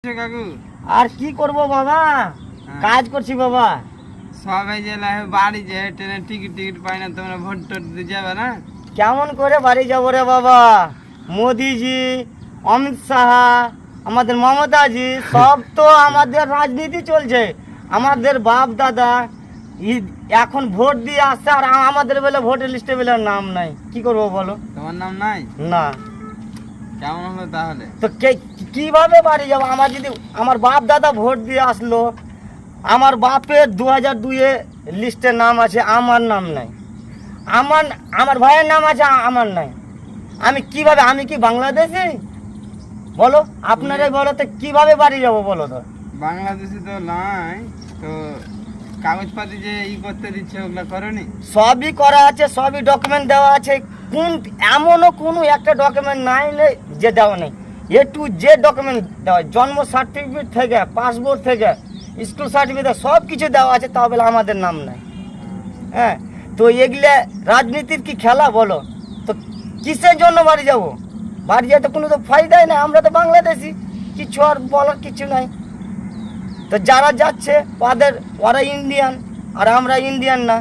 কাকু আর কি করব বাবা, কাজ করছি বাবা। সবাই যে বাড়ি যে ট্রেনের টিকিট পাই না, তোমরা ভোট টোট দিয়ে যাবে না? কেমন করে বাড়ি যাবো রে বাবা? মোদিজি, অমিত শাহ, আমাদের মমতাজি সব তো আমাদের রাজনীতি চলছে। আমাদের বাপ দাদা এখন ভোট দিয়ে আসছে, আর আমাদের বেলা ভোটের লিস্টে বেলা নাম নাই। কি করবো বলো? তোমার নাম নাই? না। কেমন হলো তাহলে? তো কিভাবে বাড়ি যাবো? আমার যদি আমার বাপ দাদা ভোট দিয়ে আসলো, আমার বাপের 2002-এ লিস্টে নাম আছে, আমার নাম নাই। আমার ভাইয়ের নাম আছে, আমার নাই। আমি কিভাবে, আমি কি বাংলাদেশি? বলো, আপনারাই বলো তো, কিভাবে বাড়ি যাব বলো তো? বাংলাদেশি তো নাই, তো কাগজপাতি যে করতে দিচ্ছে ওগুলা করনি? সবই করা আছে, সবই ডকুমেন্ট দেওয়া আছে। এমনও কোনো একটা ডকুমেন্ট নাই যে দেওয়া নেই। টু যে ডকুমেন্ট দেওয়া, জন্ম সার্টিফিকেট থেকে, পাসপোর্ট থেকে, স্কুল সার্টিফিকেট সব কিছু দেওয়া আছে, তাও বলে আমাদের নাম নাই। হ্যাঁ, তো এগুলা রাজনীতির কি খেলা বলো? তো কিসের জন্য বাড়ি যাব? বাড়ি যেতে কোনো তো ফায়দাই নাই। আমরা তো বাংলাদেশি, কিছু আর বলার কিছু নাই। তো যারা যাচ্ছে ওরা ইন্ডিয়ান, আর আমরা ইন্ডিয়ান না।